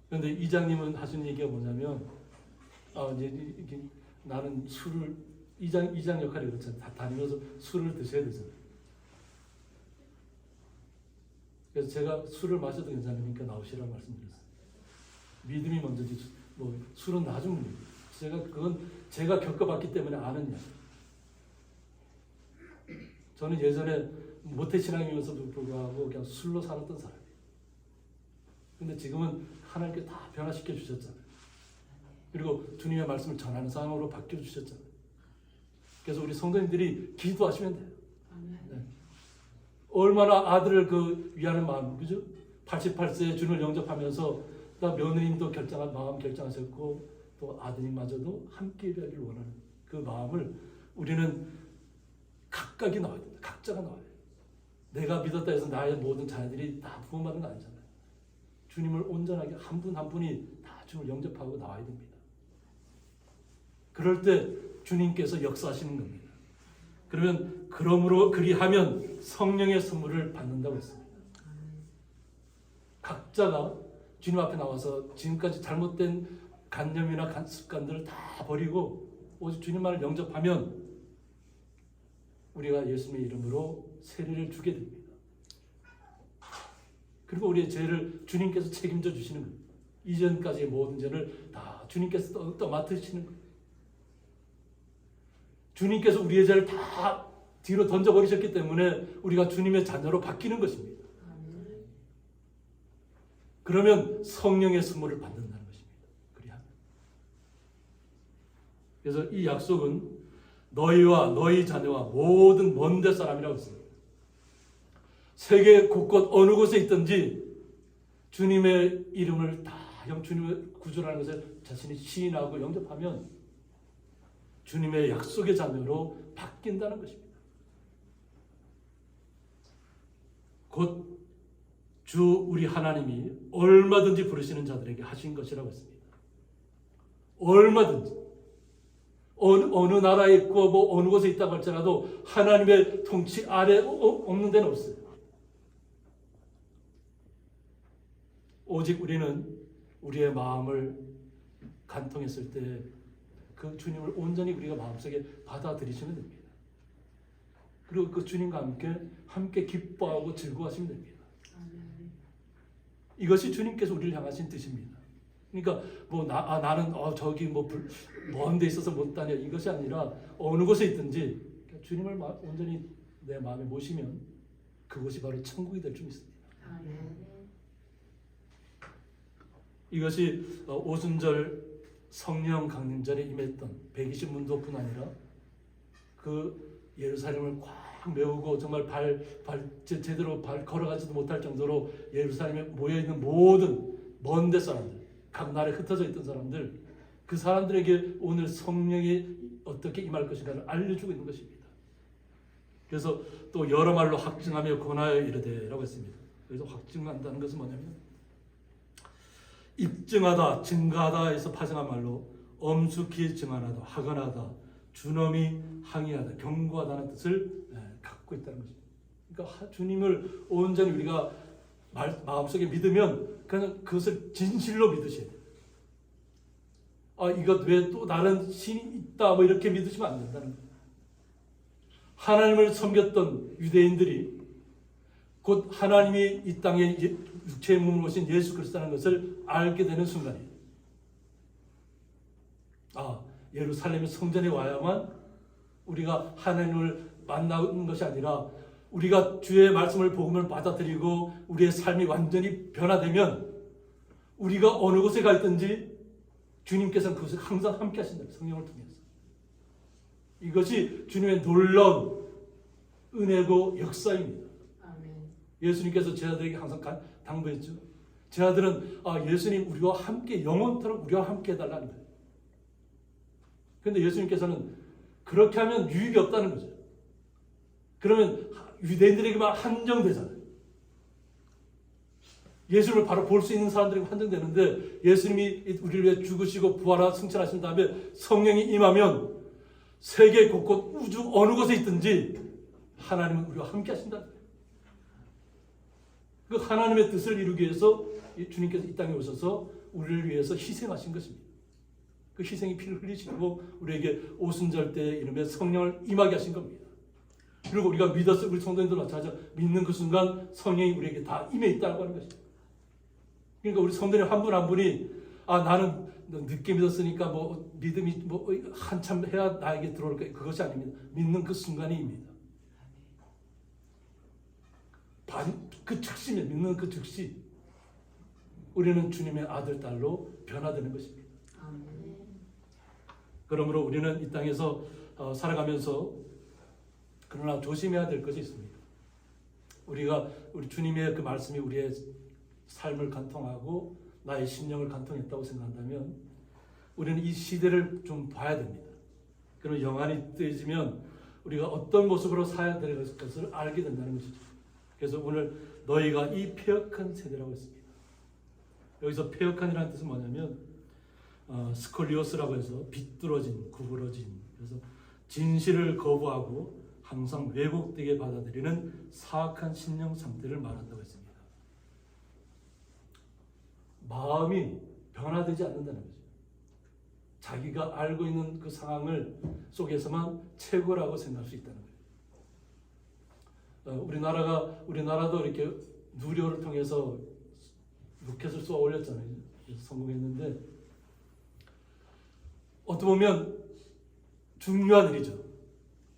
그런데 이장님은 하시는 얘기가 뭐냐면 이제 나는 술을 이장 역할이 그렇잖아요. 다 다니면서 술을 드셔야 되잖아요. 그래서 제가 술을 마셔도 괜찮으니까 나오시라고 말씀드렸어요. 믿음이 먼저지 뭐 술은 나중 문제예요. 그건 제가 겪어봤기 때문에 아는 이야기. 저는 예전에 모태신앙이면서도 불구하고 그냥 술로 살았던 사람이에요. 근데 지금은 하나님께 다 변화시켜 주셨잖아요. 그리고 주님의 말씀을 전하는 사람으로 바뀌어 주셨잖아요. 그래서 우리 성도님들이 기도하시면 돼요. 네. 얼마나 아들을 위하는 마음, 그죠? 88세에 주님을 영접하면서 또 며느님도 마음 결정하셨고 또 아드님마저도 함께 예배하기를 원하는 그 마음을 우리는 각각이 나와야 됩니다. 각자가 나와야 돼요. 내가 믿었다 해서 나의 모든 자녀들이 다 구원받는 거 아니잖아요. 주님을 온전하게 한 분 한 분이 다 주님을 영접하고 나와야 됩니다. 그럴 때 주님께서 역사하시는 겁니다. 그러므로 그리하면 성령의 선물을 받는다고 했습니다. 각자가 주님 앞에 나와서 지금까지 잘못된 관념이나 습관들을 다 버리고 오직 주님만을 영접하면 우리가 예수님의 이름으로 세례를 주게 됩니다. 그리고 우리의 죄를 주님께서 책임져 주시는 거예요. 이전까지의 모든 죄를 다 주님께서 떠맡으시는 거예요. 주님께서 우리의 죄를 다 뒤로 던져버리셨기 때문에 우리가 주님의 자녀로 바뀌는 것입니다. 그러면 성령의 선물을 받는다는 것입니다. 그래서 이 약속은 너희와 너희 자녀와 모든 먼데 사람이라고 했습니다. 세계 곳곳 어느 곳에 있든지 주님의 이름을 다 주님의 구주라는 것을 자신이 시인하고 영접하면 주님의 약속의 자녀로 바뀐다는 것입니다. 곧 주 우리 하나님이 얼마든지 부르시는 자들에게 하신 것이라고 했습니다. 얼마든지 어느 나라에 있고 뭐 어느 곳에 있다고 할지라도 하나님의 통치 아래 없는 데는 없어요. 오직 우리는 우리의 마음을 간통했을 때 그 주님을 온전히 우리가 마음속에 받아들이시면 됩니다. 그리고 그 주님과 함께 기뻐하고 즐거워하시면 됩니다. 이것이 주님께서 우리를 향하신 뜻입니다. 그러니까 나는 저기 먼 데 있어서 못 다녀 이것이 아니라 어느 곳에 있든지 주님을 온전히 내 마음에 모시면 그곳이 바로 천국이 될 줄 믿습니다. 이것이 오순절 성령 강림절에 임했던 120문도뿐 아니라 그 예루살렘을 꽉 메우고 정말 제대로 걸어가지도 못할 정도로 예루살렘에 모여있는 모든 먼데 사람들, 각 나라에 흩어져 있던 사람들, 그 사람들에게 오늘 성령이 어떻게 임할 것인가를 알려주고 있는 것입니다. 그래서 또 여러 말로 확증하며 권하여 이르되라고 했습니다. 그래서 확증한다는 것은 뭐냐면 입증하다, 증가하다에서 파생한 말로 엄숙히 증언하다, 하거나다, 준엄이 항의하다, 경고하다는 뜻을 갖고 있다는 것입니다. 그러니까 주님을 온전히 우리가 마음속에 믿으면 그냥 그것을 진실로 믿으셔야 돼요. 이것 왜 또 다른 신이 있다 뭐 이렇게 믿으시면 안 된다는 거예요. 하나님을 섬겼던 유대인들이 곧 하나님이 이 땅에 육체의 몸을 오신 예수 그리스도라는 것을 알게 되는 순간이에요. 예루살렘의 성전에 와야만 우리가 하나님을 만나는 것이 아니라 우리가 주의 말씀을 복음을 받아들이고 우리의 삶이 완전히 변화되면 우리가 어느 곳에 가 있든지 주님께서는 그것을 항상 함께 하신다. 성령을 통해서. 이것이 주님의 놀라운 은혜고 역사입니다. 예수님께서 제자들에게 항상 당부했죠. 제자들은 예수님 우리와 함께 영원토록 우리와 함께 해달라는 거예요. 그런데 예수님께서는 그렇게 하면 유익이 없다는 거죠. 그러면 유대인들에게만 한정되잖아요. 예수님을 바로 볼 수 있는 사람들에게 한정되는데 예수님이 우리를 위해 죽으시고 부활하고 승천하신 다음에 성령이 임하면 세계 곳곳 우주 어느 곳에 있든지 하나님은 우리와 함께 하신다. 그 하나님의 뜻을 이루기 위해서 주님께서 이 땅에 오셔서 우리를 위해서 희생하신 것입니다. 그 희생이 피를 흘리시고 우리에게 오순절대에 이름에 성령을 임하게 하신 겁니다. 그리고 우리가 믿었을 우리 성도님들 마찬가지로 믿는 그 순간 성령이 우리에게 다 임해 있다고 하는 것입니다. 그러니까 우리 성도님 한 분 한 분이 나는 늦게 믿었으니까 믿음이 한참 해야 나에게 들어올 거야. 그것이 아닙니다. 믿는 그 순간이입니다. 그 즉시에 믿는 그 즉시 우리는 주님의 아들 딸로 변화되는 것입니다. 그러므로 우리는 이 땅에서 살아가면서 그러나 조심해야 될 것이 있습니다. 우리 주님의 그 말씀이 우리의 삶을 간통하고 나의 심령을 간통했다고 생각한다면 우리는 이 시대를 좀 봐야 됩니다. 그럼 영안이 뜨지면 우리가 어떤 모습으로 살아야 될 것을 알게 된다는 것이죠. 그래서 오늘 너희가 이 패역한 세대라고 했습니다. 여기서 패역한이라는 뜻은 뭐냐면 스콜리오스라고 해서 비뚤어진, 구부러진, 그래서 진실을 거부하고 항상 왜곡되게 받아들이는 사악한 심령 상태를 말한다고 했습니다. 마음이 변화되지 않는다는 거죠. 자기가 알고 있는 그 상황을 속에서만 최고라고 생각할 수 있다는 거예요. 우리나라도 이렇게 누리호를 통해서 로켓을 쏘아 올렸잖아요. 성공했는데 어떻게 보면 중요한 일이죠.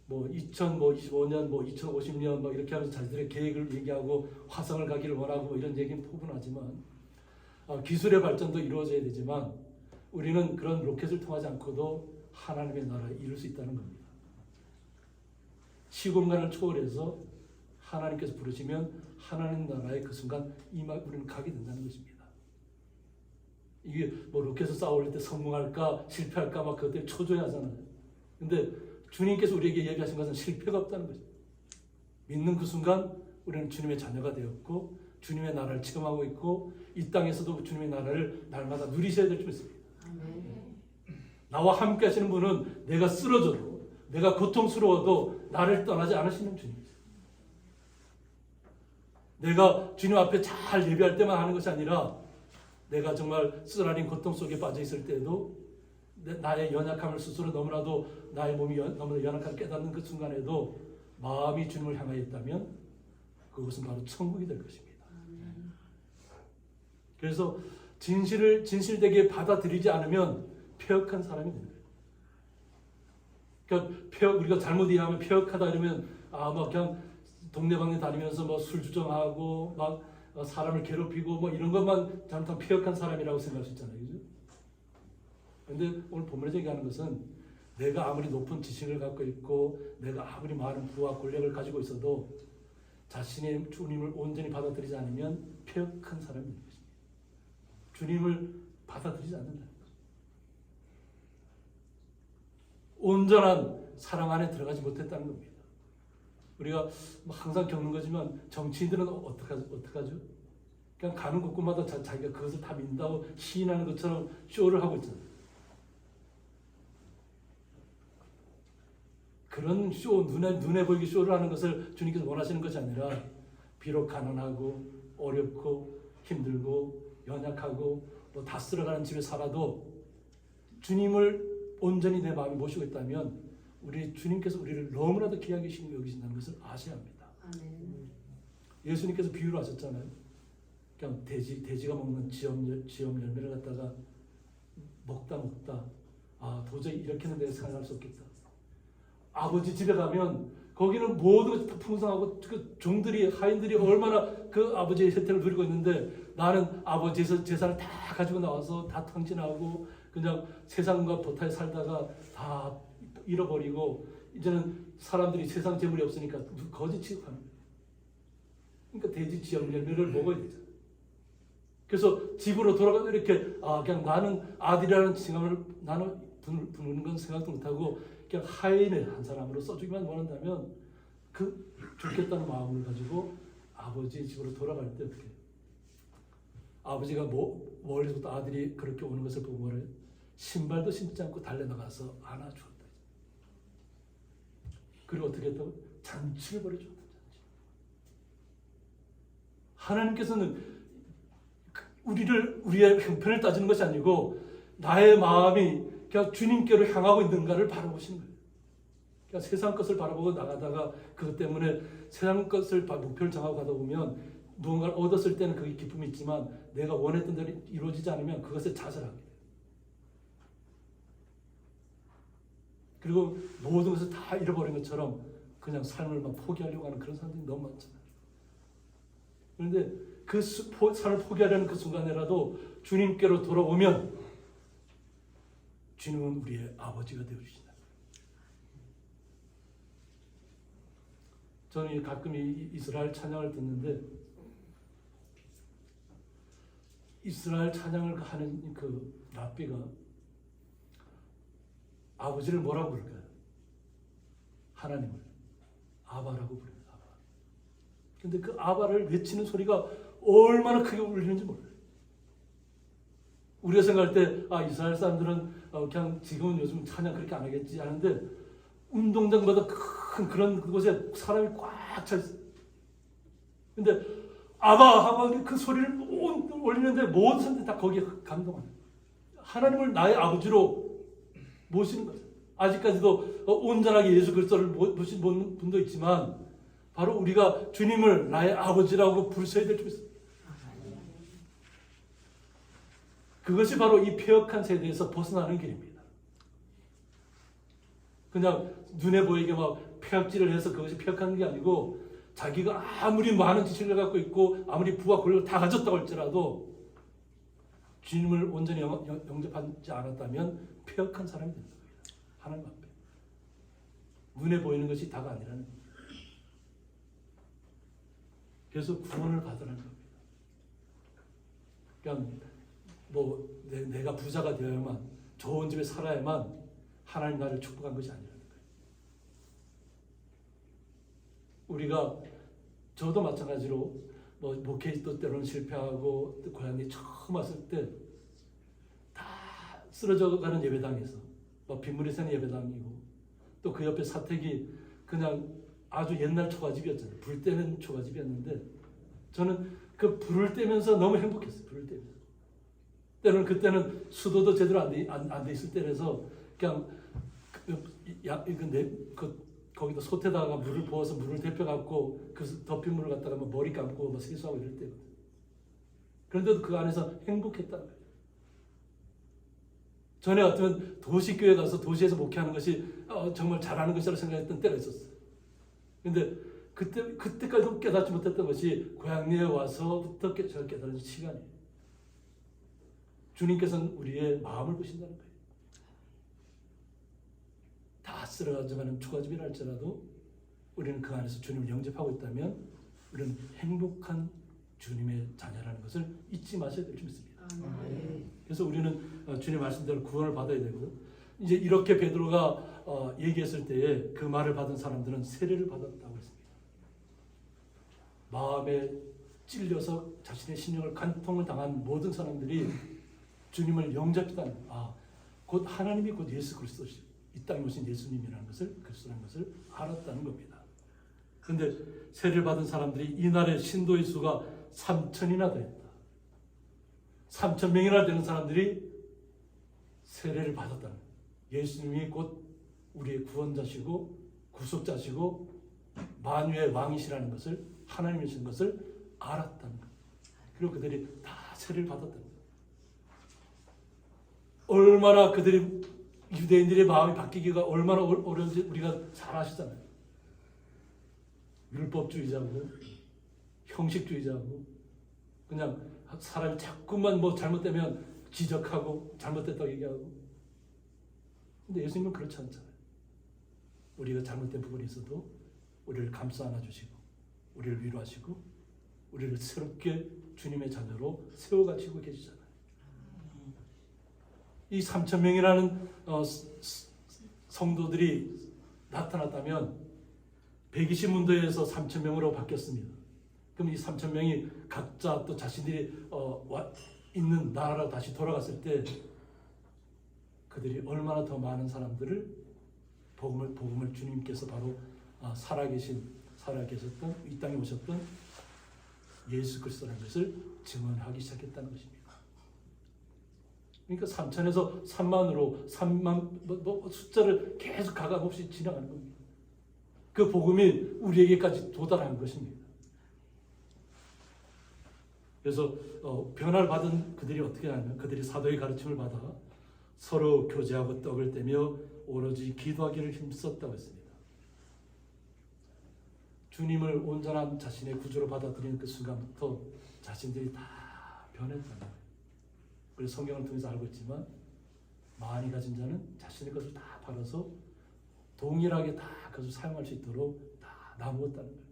2025년, 2050년 이렇게 하면서 자기들의 계획을 얘기하고 화성을 가기를 원하고 이런 얘기는 포근하지만 기술의 발전도 이루어져야 되지만 우리는 그런 로켓을 통하지 않고도 하나님의 나라에 이룰 수 있다는 겁니다. 시공간을 초월해서 하나님께서 부르시면 하나님 나라의 그 순간 우리는 가게 된다는 것입니다. 이게 로켓을 쌓아 올릴 때 성공할까 실패할까 그것 때문에 초조해하잖아요. 근데 주님께서 우리에게 얘기하신 것은 실패가 없다는 거죠. 믿는 그 순간 우리는 주님의 자녀가 되었고 주님의 나라를 체험하고 있고 이 땅에서도 주님의 나라를 날마다 누리셔야 될 줄 믿습니다. 나와 함께 하시는 분은 내가 쓰러져도 내가 고통스러워도 나를 떠나지 않으시는 주님이세요. 내가 주님 앞에 잘 예배할 때만 하는 것이 아니라 내가 정말 쓰라린 고통 속에 빠져 있을 때도 나의 연약함을 스스로 너무나도 나의 몸이 너무나 연약함을 깨닫는 그 순간에도 마음이 주님을 향하여 있다면 그것은 바로 천국이 될 것입니다. 그래서 진실되게 받아들이지 않으면 패역한 사람이 되는 거예요. 그러니까 우리가 잘못 이해하면 패역하다 이러면 그냥 동네방네 다니면서 술 주정하고 사람을 괴롭히고 이런 것만 잘못하면 패역한 사람이라고 생각할 수 있잖아요. 그죠? 그런데 오늘 본문에서 얘기하는 것은 내가 아무리 높은 지식을 갖고 있고 내가 아무리 많은 부와 권력을 가지고 있어도 자신의 주님을 온전히 받아들이지 않으면 패역한 사람이 되는 것입니다. 주님을 받아들이지 않는다는 거죠. 온전한 사랑 안에 들어가지 못했다는 겁니다. 우리가 항상 겪는 거지만 정치인들은 어떡하죠? 그냥 가는 곳곳마다 자기가 그것을 다 믿는다고 시인하는 것처럼 쇼를 하고 있잖아요. 그런 쇼, 눈에 보이게 쇼를 하는 것을 주님께서 원하시는 것이 아니라 비록 가난하고 어렵고 힘들고 연약하고 뭐 다 쓸어가는 집에 살아도 주님을 온전히 내 마음에 모시고 있다면 우리 주님께서 우리를 너무나도 귀하게 여기신다는 것을 아셔야 합니다. 아멘. 예수님께서 비유를 하셨잖아요. 그냥 돼지가 먹는 지엄 열매를 갖다가 먹다 도저히 이렇게는 내가 생각할 수 없겠다. 아버지 집에 가면 거기는 모든 것이 다 풍성하고 그 종들이 하인들이 얼마나 그 아버지의 혜택을 누리고 있는데 나는 아버지에서 재산을 다 가지고 나와서 다 탕진하고 그냥 세상과 보타에 살다가 다 잃어버리고 이제는 사람들이 세상 재물이 없으니까 거지 취급하는 거예요. 그러니까 돼지 지엄 열매를 먹어야 되잖아요. 그래서 집으로 돌아가서 이렇게 그냥 나는 아들이라는 칭함을 나는 부르는 건 생각도 못하고 그냥 하인의 한 사람으로 써주기만 원한다면 그 좋겠다는 마음을 가지고 아버지 집으로 돌아갈 때 어떻게 해요? 아버지가 멀리서부터 아들이 그렇게 오는 것을 보고 뭐래요? 신발도 신지 않고 달려나가서 안아주었다. 그리고 어떻게 했다고? 잔치를 벌여주었다. 잔치. 하나님께서는 우리의 형편을 따지는 것이 아니고 나의 마음이 그냥 주님께로 향하고 있는가를 바라보시는 거예요. 그러니까 세상 것을 바라보고 나가다가 그것 때문에 세상 것을 목표를 정하고 가다 보면 무언가를 얻었을 때는 그게 기쁨이 있지만 내가 원했던 대로 이루어지지 않으면 그것에 좌절하게 돼요. 그리고 모든 것을 다 잃어버린 것처럼 그냥 삶을 막 포기하려고 하는 그런 사람들이 너무 많잖아요. 그런데 그 삶을 포기하려는 그 순간에라도 주님께로 돌아오면 주님은 우리의 아버지가 되어주신다. 저는 가끔 이스라엘 찬양을 듣는데 이스라엘 찬양을 하는 그 랍비가 아버지를 뭐라고 부를까요? 하나님을 아바라고 부릅니다. 아바. 근데 그 아바를 외치는 소리가 얼마나 크게 울리는지 몰라요. 우리가 생각할 때 이스라엘 사람들은 그냥 지금은 요즘 찬양 그렇게 안 하겠지 하는데 운동장마다 큰 그런 곳에 사람이 꽉 차 있어요. 근데 아바 하고 그 소리를 올리는데 모든 사람들이 다 거기에 감동합니다. 하나님을 나의 아버지로 모시는 거죠. 아직까지도 온전하게 예수 그리스도를 모신 분도 있지만 바로 우리가 주님을 나의 아버지라고 부르셔야 될 줄 있습니다. 그것이 바로 이 폐역한 세대에서 벗어나는 길입니다. 그냥 눈에 보이게 막 폐역질을 해서 그것이 폐역한 게 아니고 자기가 아무리 많은 지식을 갖고 있고 아무리 부와 권력을 다 가졌다고 할지라도 주님을 온전히 영접하지 않았다면 폐역한 사람이 된다. 하나님 앞에 눈에 보이는 것이 다가 아니라는 겁니다. 그래서 구원을 받으라는 겁니다. 그냥 내가 부자가 되어야만 좋은 집에 살아야만 하나님 나를 축복한 것이 아니라는 거예요. 우리가 저도 마찬가지로 목회도 때로는 실패하고 고향에 처음 왔을 때 다 쓰러져가는 예배당에서 빗물이 새는 예배당이고 또 그 옆에 사택이 그냥 아주 옛날 초가집이었잖아요. 불 때는 초가집이었는데 저는 그 불을 떼면서 너무 행복했어요. 불을 떼면서. 때로는 그때는 수도도 제대로 안 돼 있을 때라서 그냥 거기다 솥에다가 물을 부어서 물을 데펴갖고 그 덮인 물을 갖다가 머리 감고 세수하고 이럴 때거든요. 그런데도 그 안에서 행복했다는 거예요. 전에 같으면 도시교회 가서 도시에서 목회하는 것이 정말 잘하는 것이라고 생각했던 때가 있었어요. 그런데 그때까지도 깨닫지 못했던 것이 고향리에 와서부터 제가 깨달은 시간이에요. 주님께서는 우리의 마음을 보신다는 거예요. 다 쓸어가지고는 초가집이라 할지라도 우리는 그 안에서 주님을 영접하고 있다면 우리는 행복한 주님의 자녀라는 것을 잊지 마셔야 될 줄 믿습니다. 그래서 우리는 주님 말씀대로 구원을 받아야 되고 이제 이렇게 베드로가 얘기했을 때에 그 말을 받은 사람들은 세례를 받았다고 했습니다. 마음에 찔려서 자신의 심령을 간통을 당한 모든 사람들이 주님을 영접했다는 곧 하나님이 곧 예수 그리스도시 이 땅에 오신 예수님이라는 것을, 그리스도라는 것을 알았다는 겁니다. 그런데 세례를 받은 사람들이 이날의 신도의 수가 3,000이나 되었다. 3,000명이나 되는 사람들이 세례를 받았다는 거예요. 예수님이 곧 우리의 구원자시고 구속자시고 만유의 왕이시라는 것을, 하나님이신 것을 알았다는 거예요. 그리고 그들이 다 세례를 받았다는 거예요. 얼마나 그들이, 유대인들의 마음이 바뀌기가 얼마나 어려운지 우리가 잘 아시잖아요. 율법주의자고 형식주의자고 그냥 사람이 자꾸만 뭐 잘못되면 지적하고 잘못됐다고 얘기하고. 근데 예수님은 그렇지 않잖아요. 우리가 잘못된 부분이 있어도 우리를 감싸 안아주시고 우리를 위로하시고 우리를 새롭게 주님의 자녀로 세워가지고 계시잖아요. 이 3,000명이라는 성도들이 나타났다면 120문도에서 3,000명으로 바뀌었습니다. 그럼 이 3,000명이 각자 또 자신들이 있는 나라로 다시 돌아갔을 때 그들이 얼마나 더 많은 사람들을 복음을 주님께서 바로 살아계셨던 이 땅에 오셨던 예수 그리스도라는 것을 증언하기 시작했다는 것입니다. 그러니까 3,000에서 3만으로 3만 숫자를 계속 가감없이 지나가는 겁니다. 그 복음이 우리에게까지 도달하는 것입니다. 그래서 변화를 받은 그들이 어떻게 하냐면 그들이 사도의 가르침을 받아 서로 교제하고 떡을 떼며 오로지 기도하기를 힘썼다고 했습니다. 주님을 온전한 자신의 구주로 받아들이는 그 순간부터 자신들이 다 변했다는 거예요. 그래서 성경을 통해서 알고 있지만 많이 가진 자는 자신의 것을 다 팔아서 동일하게 다 그것을 사용할 수 있도록 다 나누었다는 거예요.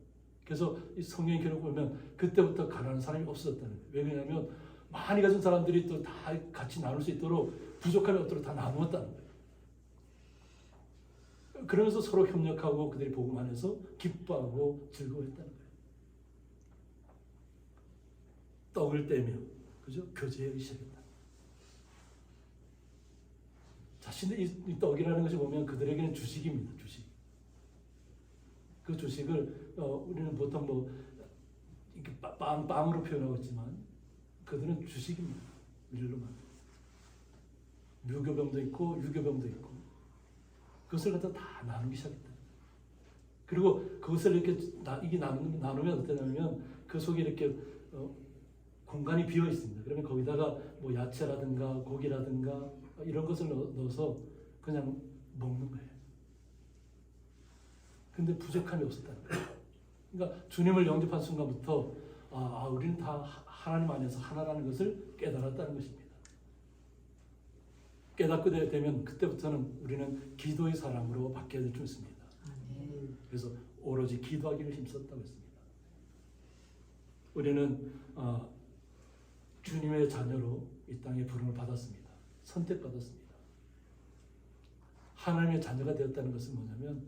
그래서 이 성경의 기록을 보면 그때부터 가난한 사람이 없어졌다는 거예요. 왜 그러냐면 많이 가진 사람들이 또 다 같이 나눌 수 있도록 부족함이 없도록 다 나누었다는 거예요. 그러면서 서로 협력하고 그들이 복음 안에서 기뻐하고 즐거워했다는 거예요. 떡을 떼며 그죠? 교제하기 시작했다. 자신의 이 떡이라는 것이 보면 그들에게는 주식입니다. 주식. 그 주식을 우리는 보통 뭐 이렇게 빵으로 표현하고 있지만 그들은 주식입니다. 밀로만. 무교병도 있고 유교병도 있고 그것을 갖다 다 나누기 시작했다. 그리고 그것을 이렇게 이게 나누면 어떠냐면 그 속에 이렇게 공간이 비어 있습니다. 그러면 거기다가 뭐 야채라든가 고기라든가 이런 것을 넣어서 그냥 먹는 거예요. 근데 부족함이 없었다는 거예요. 그러니까 주님을 영접한 순간부터 우리는 다 하나님 안에서 하나라는 것을 깨달았다는 것입니다. 깨닫게 되면 그때부터는 우리는 기도의 사람으로 바뀌어야 될 줄 믿습니다. 그래서 오로지 기도하기를 힘썼다고 했습니다. 우리는 주님의 자녀로 이 땅에 부름을 받았습니다. 선택받았습니다. 하나님의 자녀가 되었다는 것은 뭐냐면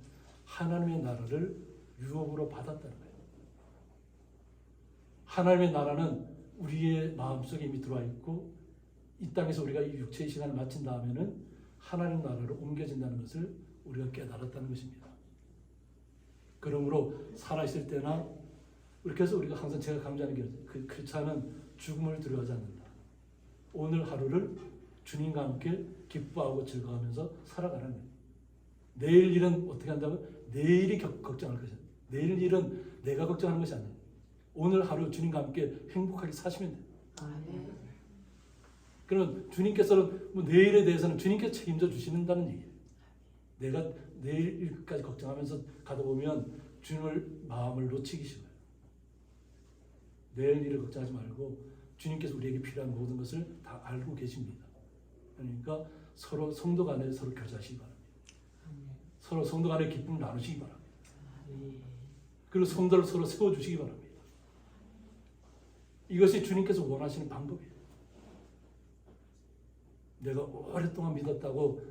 하나님의 나라를 유업으로 받았다는 거예요. 하나님의 나라는 우리의 마음속에 이미 들어와 있고 이 땅에서 우리가 이 육체의 시간을 마친 다음에는 하나님 나라로 옮겨진다는 것을 우리가 깨달았다는 것입니다. 그러므로 살아있을 때나 이렇게 해서 우리가 항상 제가 강조하는 게 그 크리스찬은 죽음을 두려워하지 않는다. 오늘 하루를 주님과 함께 기뻐하고 즐거워하면서 살아가는 거예요. 내일 일은 어떻게 한다면 내일이 걱정할 것이야. 내일 일은 내가 걱정하는 것이 아니에요. 오늘 하루 주님과 함께 행복하게 사시면 돼요. 그러면 주님께서는 뭐 내일에 대해서는 주님께서 책임져 주신다는 얘기예요. 내가 내일까지 걱정하면서 가다 보면 주님을 마음을 놓치기 쉬워요. 내일 일을 걱정하지 말고 주님께서 우리에게 필요한 모든 것을 다 알고 계십니다. 그러니까 서로 성도 간에 서로 교제하시기 바랍니다. 서로 성도 간에 기쁨을 나누시기 바랍니다. 그리고 성도를 서로 세워주시기 바랍니다. 이것이 주님께서 원하시는 방법이에요. 내가 오랫동안 믿었다고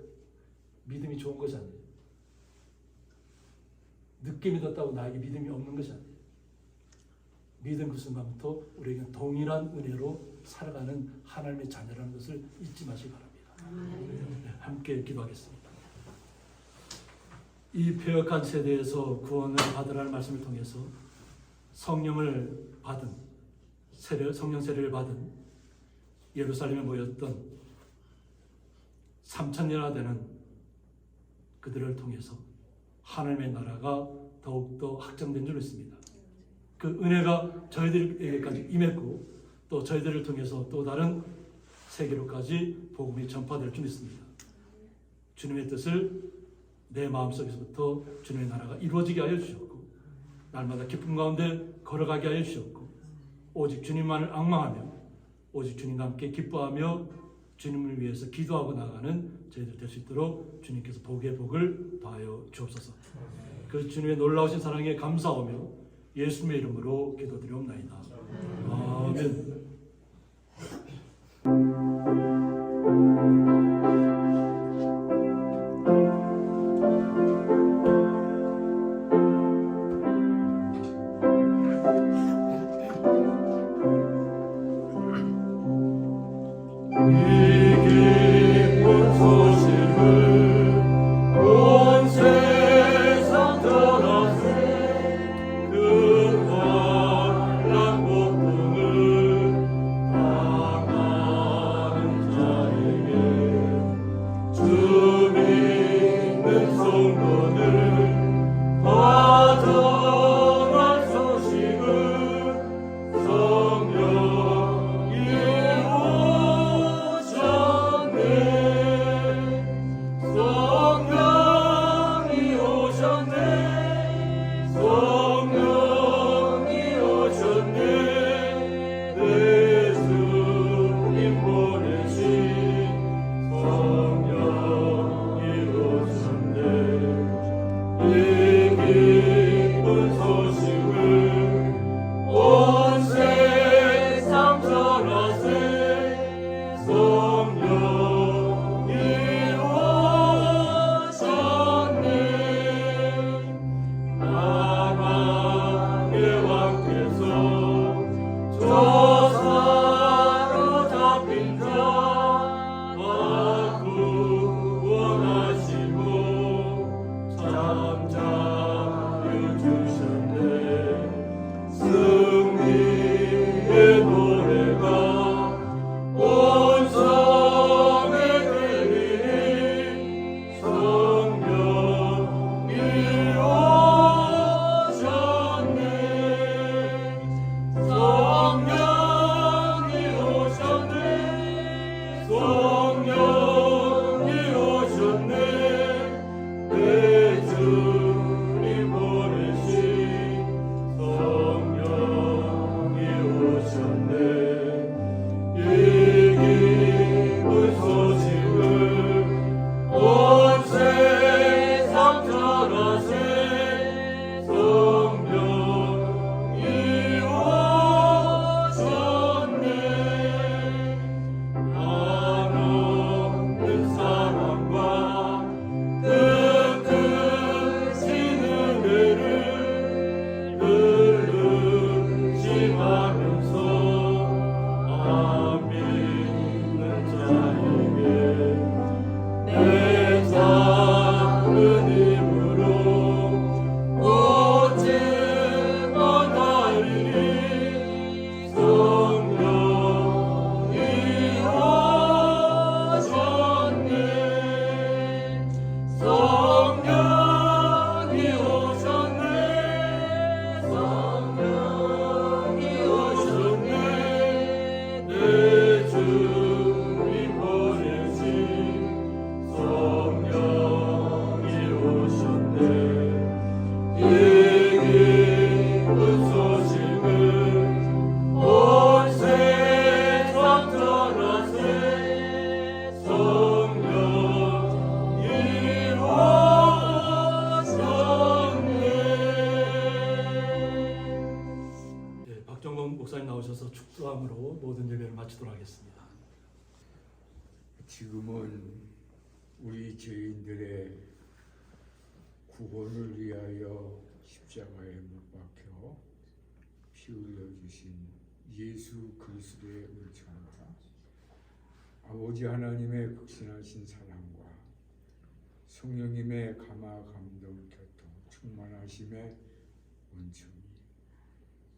믿음이 좋은 것이 아니에요. 늦게 믿었다고 나에게 믿음이 없는 것이 아니에요. 믿음 그 순간부터 우리에게 동일한 은혜로 살아가는 하나님의 자녀라는 것을 잊지 마시기 바랍니다. 네, 함께 기도하겠습니다. 이 폐역한 세대에서 구원을 받으라는 말씀을 통해서 성령을 받은 성령 세례를 받은 예루살렘에 모였던 3,000여나 되는 그들을 통해서 하나님의 나라가 더욱더 확장된 줄 믿습니다. 그 은혜가 저희들에게까지 임했고 또 저희들을 통해서 또 다른 세계로까지 복음이 전파될 줄 믿습니다. 주님의 뜻을 내 마음속에서부터 주님의 나라가 이루어지게 하여 주셨고 날마다 기쁨 가운데 걸어가게 하여 주셨고 오직 주님만을 앙망하며 오직 주님과 함께 기뻐하며 주님을 위해서 기도하고 나가는 저희들 될 수 있도록 주님께서 복의 복을 더하여 주옵소서. 그 주님의 놀라우신 사랑에 감사하며 예수님의 이름으로 기도드리옵나이다. 아멘. 모든 예배를 마치도록 하겠습니다. 지금은 우리 죄인들의 구원을 위하여 십자가에 못 박혀 피 흘려 주신 예수 그리스도의 은총과 아버지 하나님의 극진하신 사랑과 성령님의 감화 감동 교통 충만하심의 은총이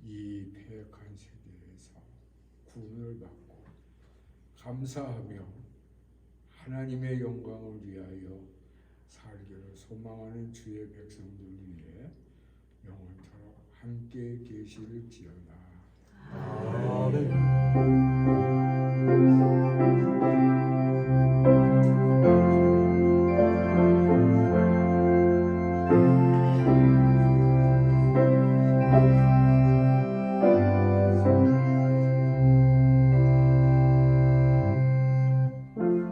이 패역한 세대에서 구원을 받고 감사하며 하나님의 영광을 위하여 살기를 소망하는 주의 백성들 위해 영원토록 함께 계실지어다. 아멘.